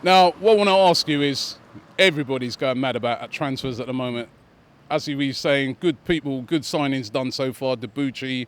Now, what I want to ask you is, everybody's going mad about transfers at the moment. As you were saying, good people, good signings done so far. Debuchy,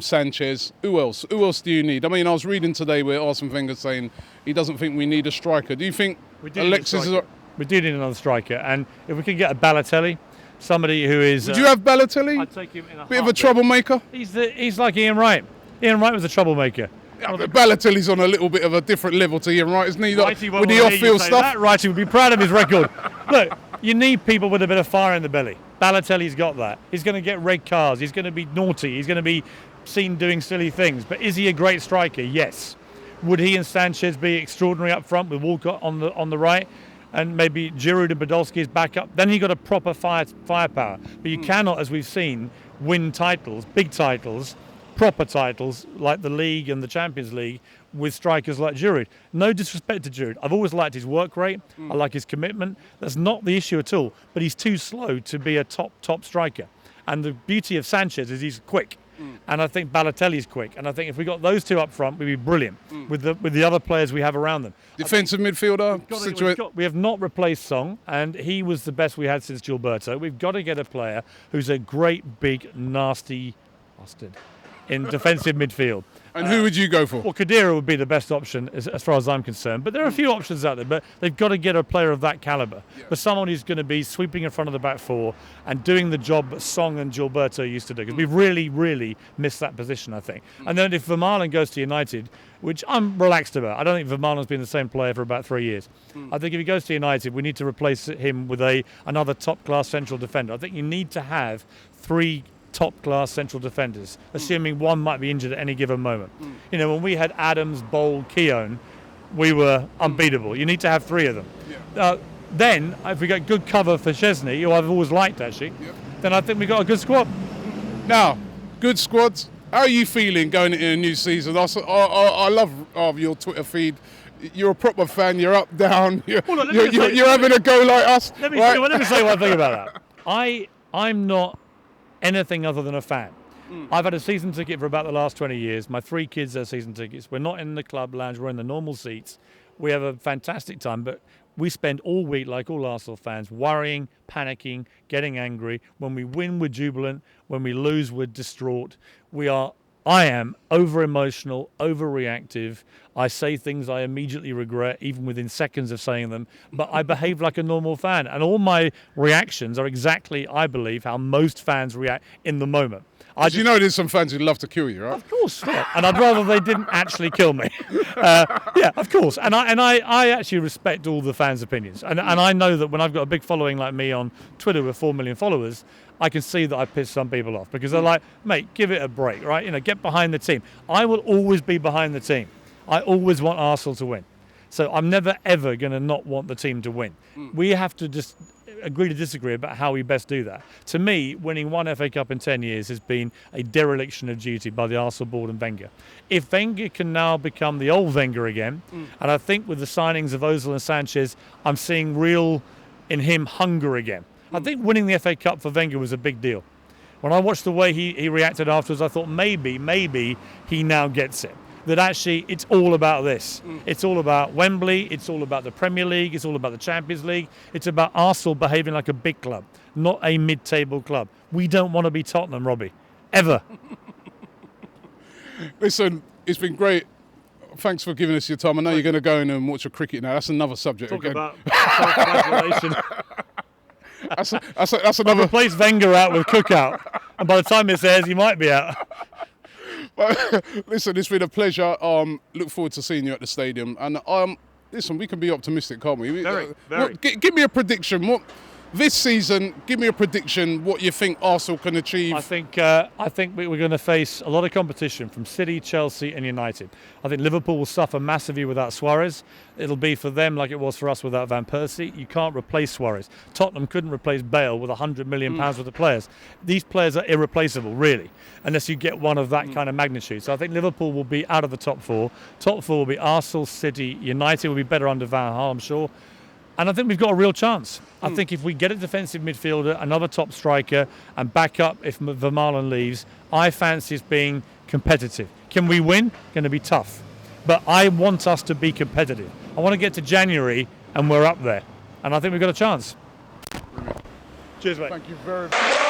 Sanchez. Who else? Who else do you need? I mean, I was reading today where Arsene Wenger saying he doesn't think we need a striker. Do you think Alexis is... We do need another striker. And if we can get a Balotelli, somebody who is... Would you have Balotelli? I'd take him in a bit of a troublemaker? He's like Ian Wright. Ian Wright was a troublemaker. Yeah, but Balotelli's on a little bit of a different level to Ian Wright, isn't he? Righty with the off-field stuff. That Righty would be proud of his record. Look, you need people with a bit of fire in the belly. Balotelli's got that. He's going to get red cards. He's going to be naughty. He's going to be seen doing silly things. But is he a great striker? Yes. Would he and Sanchez be extraordinary up front with Walcott on the right? And maybe Giroud and Podolski's back up. Then you've got a proper firepower. But you cannot, as we've seen, win titles, big titles, proper titles like the League and the Champions League with strikers like Giroud. No disrespect to Giroud. I've always liked his work rate. I like his commitment. That's not the issue at all. But he's too slow to be a top striker. And the beauty of Sanchez is he's quick. And I think Balotelli's quick. And I think if we got those two up front, we'd be brilliant with the other players we have around them. Defensive midfielder? We have not replaced Song, and he was the best we had since Gilberto. We've got to get a player who's a great, big, nasty bastard in defensive midfield. And who would you go for? Well, Khedira would be the best option as far as I'm concerned. But there are a few options out there. But they've got to get a player of that calibre. Yeah. But someone who's going to be sweeping in front of the back four and doing the job that Song and Gilberto used to do. Because we've really, really missed that position, I think. And then if Vermaelen goes to United, which I'm relaxed about. I don't think Vermaelen's been the same player for about 3 years. I think if he goes to United, we need to replace him with another top-class central defender. I think you need to have 3 top-class central defenders, assuming one might be injured at any given moment. You know, when we had Adams, Bold, Keown, we were unbeatable. You need to have 3 of them. Yeah. Then, if we get good cover for Szczesny, who I've always liked actually, then I think we've got a good squad. Now, good squads. How are you feeling going into a new season? I love your Twitter feed. You're a proper fan. You're up, down. You're having a go like us. Let me say one thing about that. I'm not anything other than a fan. I've had a season ticket for about the last 20 years. My 3 kids are season tickets. We're not in the club lounge. We're in the normal seats. We have a fantastic time, but we spend all week, like all Arsenal fans, worrying, panicking, getting angry. When we win, we're jubilant. When we lose, we're distraught. I am over-emotional, overreactive. I say things I immediately regret, even within seconds of saying them. But I behave like a normal fan. And all my reactions are exactly, I believe, how most fans react in the moment. You know there's some fans who love to kill you, right? Of course, yeah. And I'd rather they didn't actually kill me. Yeah, of course. And I actually respect all the fans' opinions. And I know that when I've got a big following like me on Twitter with 4 million followers, I can see that I piss some people off because they're like, mate, give it a break, right? You know, get behind the team. I will always be behind the team. I always want Arsenal to win. So I'm never, ever going to not want the team to win. We have to just agree to disagree about how we best do that. To me, winning 1 FA Cup in 10 years has been a dereliction of duty by the Arsenal board and Wenger. If Wenger can now become the old Wenger again, and I think with the signings of Ozil and Sanchez, I'm seeing real, in him, hunger again. I think winning the FA Cup for Wenger was a big deal. When I watched the way he reacted afterwards, I thought maybe he now gets it. That actually it's all about this. It's all about Wembley, it's all about the Premier League, it's all about the Champions League. It's about Arsenal behaving like a big club, not a mid-table club. We don't want to be Tottenham, Robbie. Ever. Listen, it's been great. Thanks for giving us your time. I know you're going to go in and watch your cricket now. That's another subject Talk again. About self-flagellation. That's another... Replace Wenger out with Cookout. And by the time this airs, he might be out. But, listen, it's been a pleasure. Look forward to seeing you at the stadium. And listen, we can be optimistic, can't we? Very. Give me a prediction. This season, give me a prediction what you think Arsenal can achieve. I think we're going to face a lot of competition from City, Chelsea and United. I think Liverpool will suffer massively without Suarez. It'll be for them like it was for us without Van Persie. You can't replace Suarez. Tottenham couldn't replace Bale with £100 million worth of players. These players are irreplaceable, really, unless you get one of that kind of magnitude. So I think Liverpool will be out of the top 4. Top 4 will be Arsenal, City, United will be better under Van Gaal, I'm sure. And I think we've got a real chance. I think if we get a defensive midfielder, another top striker, and back up if Vermaelen leaves, I fancy us being competitive. Can we win? Going to be tough. But I want us to be competitive. I want to get to January and we're up there. And I think we've got a chance. Cheers, mate. Thank you very much.